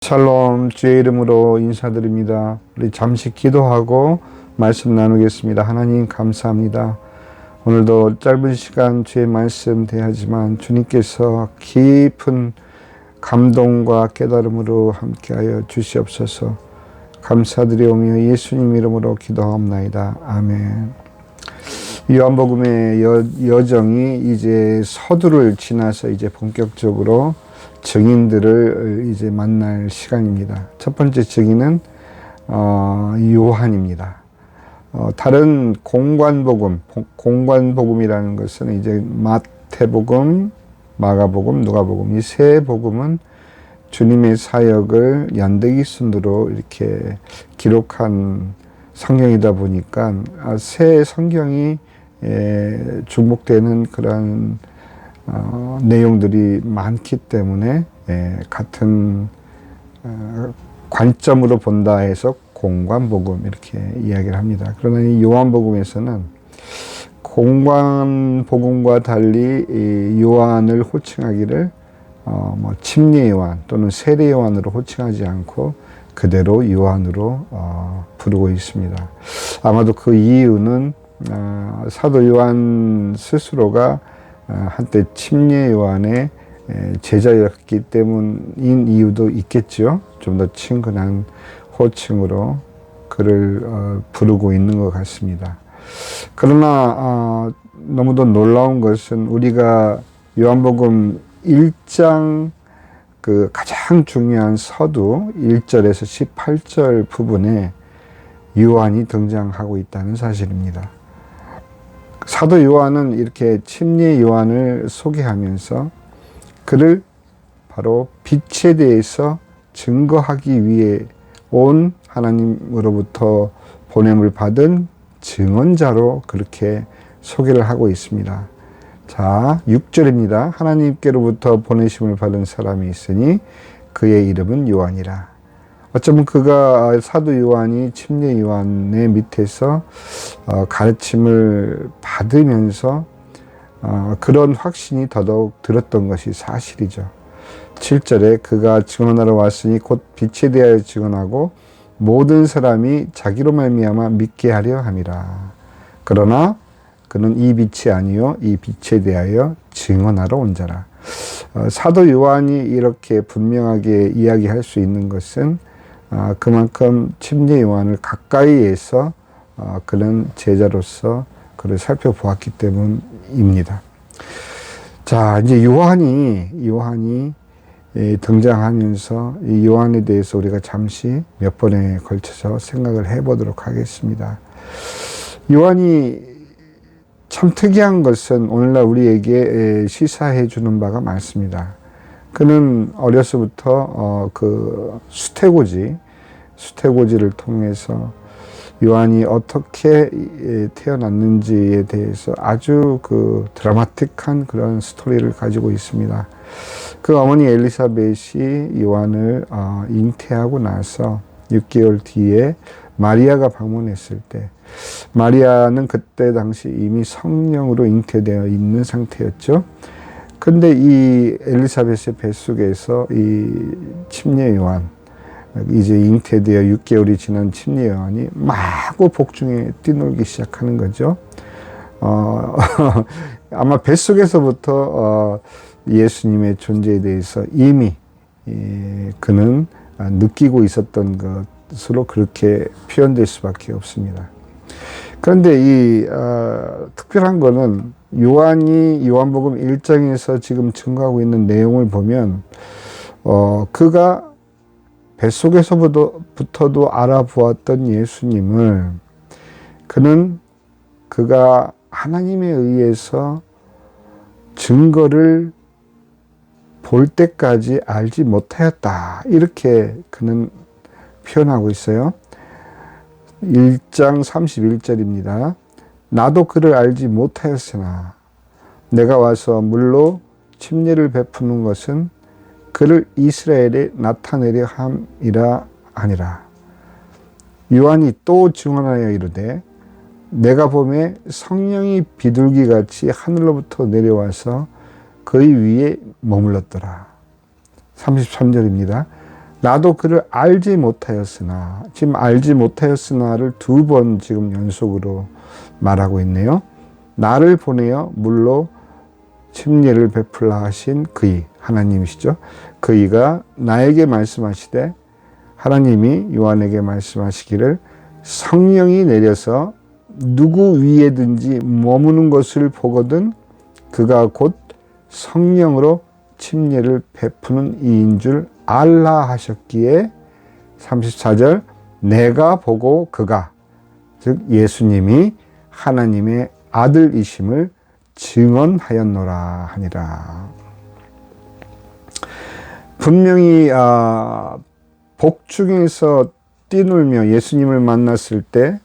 샬롬, 주의 이름으로 인사드립니다. 우리 잠시 기도하고 말씀 나누겠습니다. 하나님 감사합니다. 오늘도 짧은 시간 주의 말씀 대하지만 주님께서 깊은 감동과 깨달음으로 함께하여 주시옵소서. 감사드리오며 예수님 이름으로 기도하옵나이다. 아멘. 요한복음의 여정이 이제 서두를 지나서 이제 본격적으로 증인들을 이제 만날 시간입니다. 첫 번째 증인은 요한입니다. 다른 공관복음이라는 것은 이제 마태복음, 마가복음, 누가복음 이 세 복음은 주님의 사역을 연대기 순으로 이렇게 기록한 성경이다 보니까 새 성경이 중복되는 그런 내용들이 많기 때문에 같은 관점으로 본다 해서 공관복음 이렇게 이야기를 합니다. 그러나 이 요한복음에서는 공관복음과 달리 요한을 호칭하기를 침례 요한 또는 세례 요한으로 호칭하지 않고 그대로 요한으로 부르고 있습니다. 아마도 그 이유는 사도 요한 스스로가 한때 침례 요한의 제자였기 때문인 이유도 있겠죠. 좀 더 친근한 호칭으로 그를 부르고 있는 것 같습니다. 그러나 너무도 놀라운 것은 우리가 요한복음 1장 그 가장 중요한 서두 1절에서 18절 부분에 요한이 등장하고 있다는 사실입니다. 사도 요한은 이렇게 침례 요한을 소개하면서 그를 바로 빛에 대해서 증거하기 위해 온 하나님으로부터 보냄을 받은 증언자로 그렇게 소개를 하고 있습니다. 자, 6절입니다. 하나님께로부터 보내심을 받은 사람이 있으니 그의 이름은 요한이라. 어쩌면 그가 사도 요한이 침례 요한의 밑에서 가르침을 받으면서 그런 확신이 더더욱 들었던 것이 사실이죠. 7절에 그가 증언하러 왔으니 곧 빛에 대하여 증언하고 모든 사람이 자기로 말미암아 믿게 하려 함이라. 그러나 그는 이 빛이 아니요 이 빛에 대하여 증언하러 온 자라. 사도 요한이 이렇게 분명하게 이야기할 수 있는 것은 그만큼 침례 요한을 가까이에서 그는 제자로서 그를 살펴보았기 때문입니다. 자, 이제 요한이 등장하면서 이 요한에 대해서 우리가 잠시 몇 번에 걸쳐서 생각을 해보도록 하겠습니다. 요한이 참 특이한 것은 오늘날 우리에게 시사해 주는 바가 많습니다. 그는 어려서부터 그 수태고지를 통해서 요한이 어떻게 태어났는지에 대해서 아주 그 드라마틱한 그런 스토리를 가지고 있습니다. 그 어머니 엘리사벳이 요한을 잉태하고 나서 6개월 뒤에 마리아가 방문했을 때 마리아는 그때 당시 이미 성령으로 잉태되어 있는 상태였죠. 근데 이 엘리사벳의 뱃속에서 이 침례 요한, 이제 잉태되어 6개월이 지난 침례 요한이 마구 복중에 뛰놀기 시작하는 거죠. 아마 뱃속에서부터 예수님의 존재에 대해서 이미 그는 느끼고 있었던 것으로 그렇게 표현될 수밖에 없습니다. 그런데 이 특별한 거는 요한이 요한복음 1장에서 지금 증거하고 있는 내용을 보면 그가 뱃속에서부터도 알아보았던 예수님을 그가 하나님에 의해서 증거를 볼 때까지 알지 못하였다. 이렇게 그는 표현하고 있어요. 1장 31절입니다. 나도 그를 알지 못하였으나 내가 와서 물로 침례를 베푸는 것은 그를 이스라엘에 나타내려 함이라 아니라. 요한이 또 증언하여 이르되 내가 보매 성령이 비둘기같이 하늘로부터 내려와서 그의 위에 머물렀더라. 33절입니다. 나도 그를 알지 못하였으나, 지금 알지 못하였으나를 두 번 지금 연속으로 말하고 있네요. 나를 보내어 물로 침례를 베풀라 하신 그이, 하나님이시죠. 그이가 나에게 말씀하시되, 하나님이 요한에게 말씀하시기를 성령이 내려서 누구 위에든지 머무는 것을 보거든 그가 곧 성령으로 침례를 베푸는 이인 줄 알라 하셨기에 34절 내가 보고 그가 즉 예수님이 하나님의 아들이심을 증언하였노라 하니라. 분명히 복중에서 뛰놀며 예수님을 만났을 때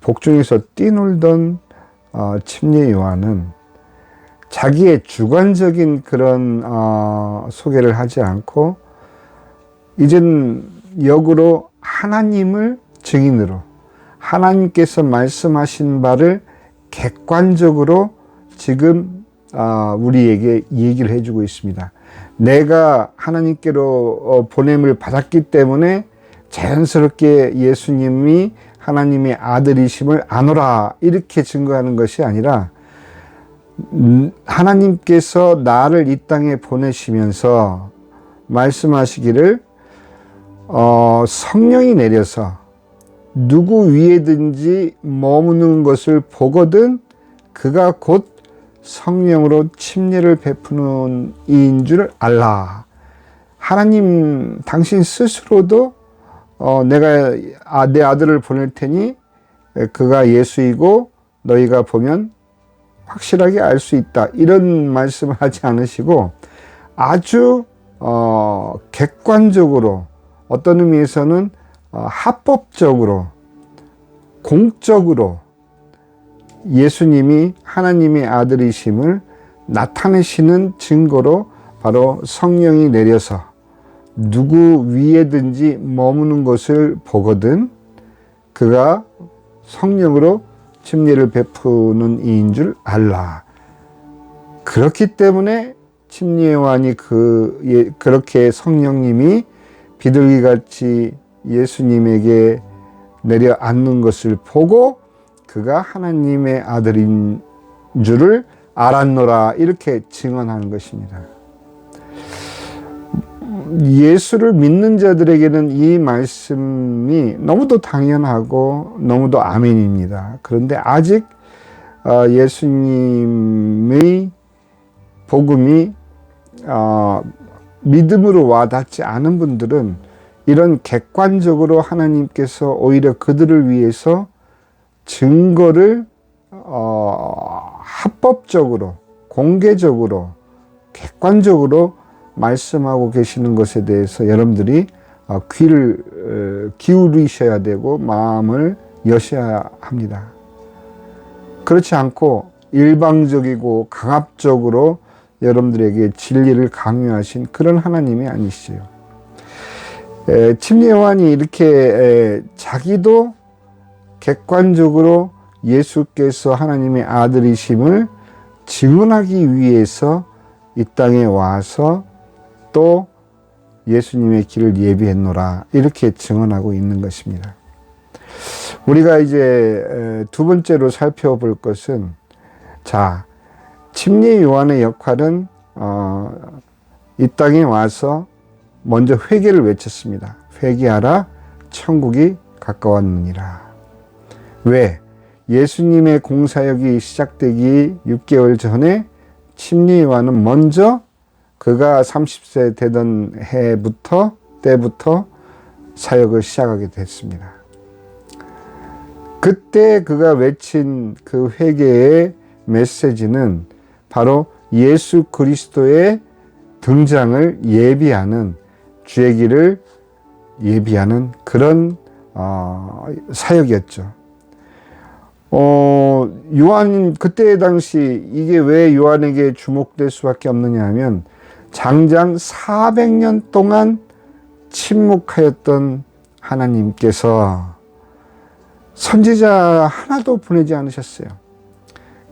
복중에서 뛰놀던 침례 요한은 자기의 주관적인 그런 소개를 하지 않고 이젠 역으로 하나님을 증인으로 하나님께서 말씀하신 바를 객관적으로 지금 우리에게 얘기를 해주고 있습니다. 내가 하나님께로 보냄을 받았기 때문에 자연스럽게 예수님이 하나님의 아들이심을 아노라 이렇게 증거하는 것이 아니라 하나님께서 나를 이 땅에 보내시면서 말씀하시기를 성령이 내려서 누구 위에든지 머무는 것을 보거든 그가 곧 성령으로 침례를 베푸는 이인 줄 알라. 하나님 당신 스스로도 내가 내 아들을 보낼 테니 그가 예수이고 너희가 보면 확실하게 알 수 있다. 이런 말씀을 하지 않으시고 아주 객관적으로 어떤 의미에서는 합법적으로 공적으로 예수님이 하나님의 아들이심을 나타내시는 증거로 바로 성령이 내려서 누구 위에든지 머무는 것을 보거든 그가 성령으로 침례를 베푸는 이인 줄 알라. 그렇기 때문에 침례 요한이 그렇게 성령님이 비둘기같이 예수님에게 내려앉는 것을 보고 그가 하나님의 아들인 줄을 알았노라 이렇게 증언하는 것입니다. 예수를 믿는 자들에게는 이 말씀이 너무도 당연하고 너무도 아멘입니다. 그런데 아직 예수님의 복음이 믿음으로 와닿지 않은 분들은 이런 객관적으로 하나님께서 오히려 그들을 위해서 증거를 합법적으로 공개적으로 객관적으로 말씀하고 계시는 것에 대해서 여러분들이 귀를 기울이셔야 되고 마음을 여셔야 합니다. 그렇지 않고 일방적이고 강압적으로 여러분들에게 진리를 강요하신 그런 하나님이 아니시죠. 침례 요한이 이렇게 자기도 객관적으로 예수께서 하나님의 아들이심을 증언하기 위해서 이 땅에 와서 또 예수님의 길을 예비했노라 이렇게 증언하고 있는 것입니다. 우리가 이제 두 번째로 살펴볼 것은 자 침례 요한의 역할은 이 땅에 와서 먼저 회개를 외쳤습니다. 회개하라 천국이 가까웠느니라. 왜? 예수님의 공사역이 시작되기 6개월 전에 침례 요한은 먼저 그가 30세 되던 때부터 사역을 시작하게 됐습니다. 그때 그가 외친 그 회개의 메시지는 바로 예수 그리스도의 등장을 예비하는 주의 길을 예비하는 그런 사역이었죠. 요한 그때 당시 이게 왜 요한에게 주목될 수밖에 없느냐 하면 장장 400년 동안 침묵하였던 하나님께서 선지자 하나도 보내지 않으셨어요.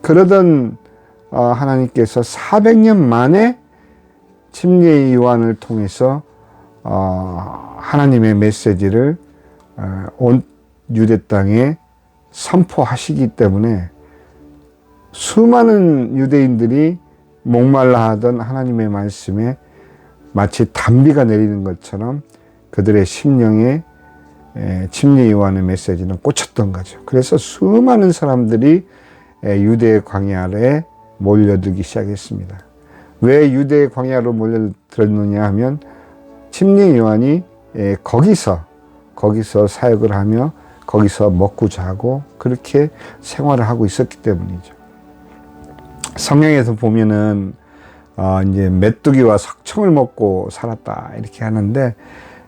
그러던 하나님께서 400년 만에 침례 요한을 통해서 하나님의 메시지를 온 유대 땅에 선포하시기 때문에 수많은 유대인들이 목말라 하던 하나님의 말씀에 마치 단비가 내리는 것처럼 그들의 심령에 침례 요한의 메시지는 꽂혔던 거죠. 그래서 수많은 사람들이 유대의 광야에 몰려들기 시작했습니다. 왜 유대의 광야로 몰려들었느냐 하면 침례 요한이 거기서 사역을 하며 거기서 먹고 자고 그렇게 생활을 하고 있었기 때문이죠. 성경에서 보면은 이제 메뚜기와 석청을 먹고 살았다 이렇게 하는데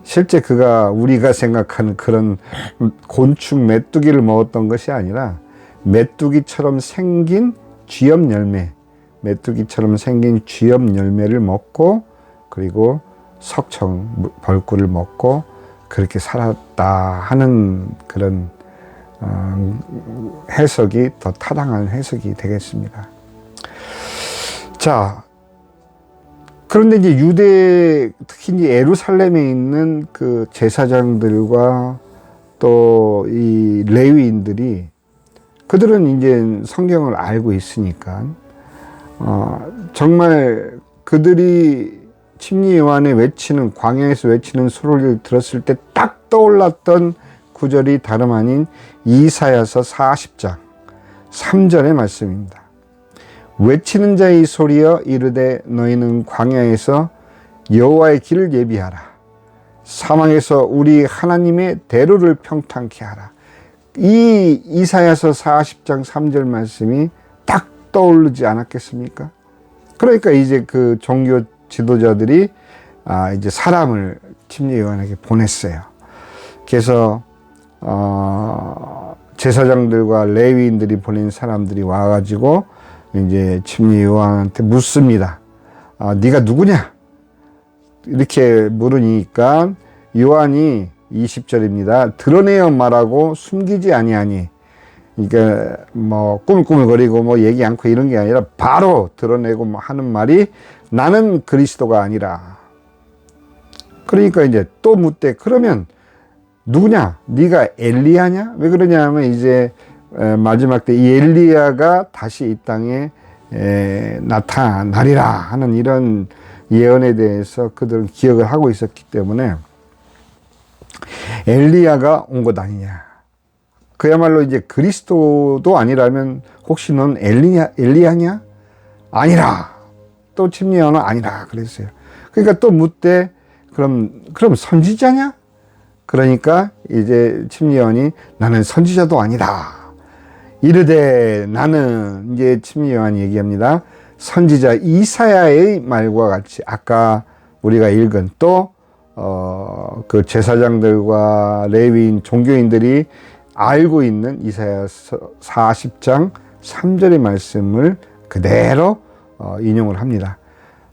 실제 그가 우리가 생각하는 그런 곤충 메뚜기를 먹었던 것이 아니라 메뚜기처럼 생긴 쥐엽 열매, 메뚜기처럼 생긴 쥐엽 열매를 먹고 그리고 석청 벌꿀을 먹고 그렇게 살았다 하는 그런 해석이 더 타당한 해석이 되겠습니다. 자, 그런데 이제 유대, 특히 이제 예루살렘에 있는 그 제사장들과 또 이 레위인들이 그들은 이제 성경을 알고 있으니까, 정말 그들이 침례 요한의 외치는, 광야에서 외치는 소리를 들었을 때 딱 떠올랐던 구절이 다름 아닌 이사야서 40장 3절의 말씀입니다. 외치는 자의 소리여 이르되 너희는 광야에서 여호와의 길을 예비하라. 사망에서 우리 하나님의 대로를 평탄케 하라. 이 이사야서 40장 3절 말씀이 딱 떠오르지 않았겠습니까? 그러니까 이제 그 종교 지도자들이 이제 사람을 침례 요한에게 보냈어요. 그래서 제사장들과 레위인들이 보낸 사람들이 와가지고 이제 침례 요한한테 묻습니다. 네가 누구냐? 이렇게 물으니까 요한이 20절입니다. 드러내어 말하고 숨기지 아니하니. 그러니까 뭐 꾸물꾸물거리고 뭐 얘기 않고 이런 게 아니라 바로 드러내고 하는 말이 나는 그리스도가 아니라. 그러니까 이제 또 묻대. 그러면 누구냐? 네가 엘리야냐? 왜 그러냐면 이제 마지막 때 이 엘리야가 다시 이 땅에 나타나리라 하는 이런 예언에 대해서 그들은 기억을 하고 있었기 때문에 엘리야가 온 것 아니냐. 그야말로 이제 그리스도도 아니라면 혹시 넌 엘리야냐? 아니라. 또 침례 요한은 아니라 그랬어요. 그러니까 또 묻되 그럼 선지자냐? 그러니까 이제 침례 요한이 나는 선지자도 아니다. 이르되 나는 이제 침례 요한이 얘기합니다. 선지자 이사야의 말과 같이 아까 우리가 읽은 또 그 제사장들과 레위인 종교인들이 알고 있는 이사야서 40장 3절의 말씀을 그대로 인용을 합니다.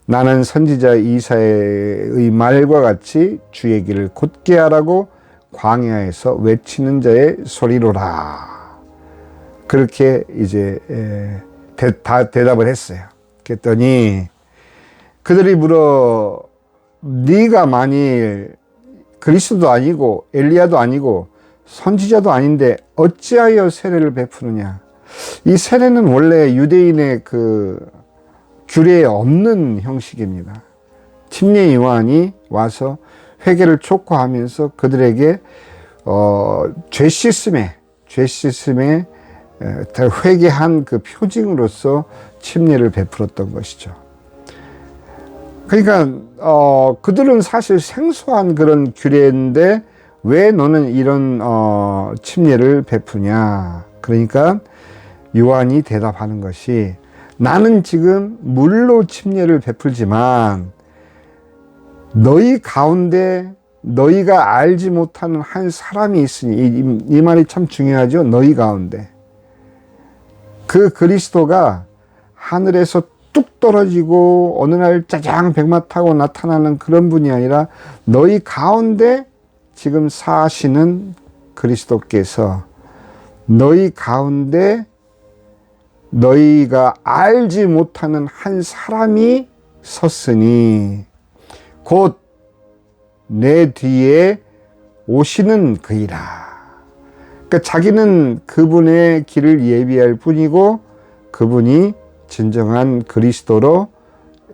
나는 선지자 이사야의 말과 같이 주의 길을 곧게 하라고 광야에서 외치는 자의 소리로라. 그렇게 이제 대답을 했어요. 그랬더니 그들이 물어 네가 만일 그리스도도 아니고 엘리야도 아니고 선지자도 아닌데 어찌하여 세례를 베푸느냐. 이 세례는 원래 유대인의 그 규례에 없는 형식입니다. 침례 요한이 와서 회개를 촉구하면서 그들에게 죄 씻음에 회개한 그 표징으로서 침례를 베풀었던 것이죠. 그러니까 그들은 사실 생소한 그런 규례인데 왜 너는 이런 침례를 베푸냐. 그러니까 요한이 대답하는 것이 나는 지금 물로 침례를 베풀지만 너희 가운데 너희가 알지 못하는 한 사람이 있으니 이 말이 참 중요하죠. 너희 가운데 그 그리스도가 하늘에서 뚝 떨어지고 어느 날 짜장 백마 타고 나타나는 그런 분이 아니라 너희 가운데 지금 사시는 그리스도께서 너희 가운데 너희가 알지 못하는 한 사람이 섰으니 곧 내 뒤에 오시는 그이라. 그러니까 자기는 그분의 길을 예비할 뿐이고 그분이 진정한 그리스도로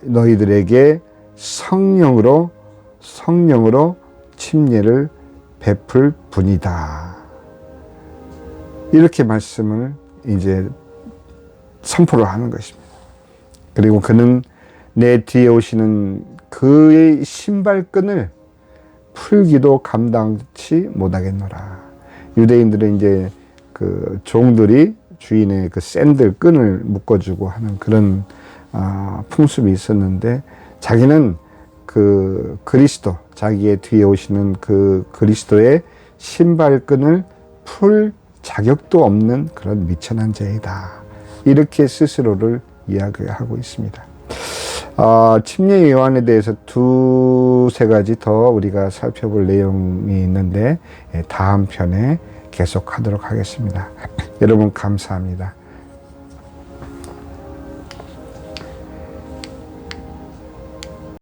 너희들에게 성령으로 침례를 베풀 분이다. 이렇게 말씀을 이제 선포를 하는 것입니다. 그리고 그는 내 뒤에 오시는 그의 신발끈을 풀기도 감당치 못하겠노라. 유대인들은 이제 그 종들이 주인의 그 샌들 끈을 묶어주고 하는 그런 풍습이 있었는데 자기는 그 그리스도, 자기의 뒤에 오시는 그 그리스도의 신발끈을 풀 자격도 없는 그런 미천한 자이다. 이렇게 스스로를 이야기하고 있습니다. 침례 요한에 대해서 두세 가지 더 우리가 살펴볼 내용이 있는데 다음 편에 계속하도록 하겠습니다. 여러분 감사합니다.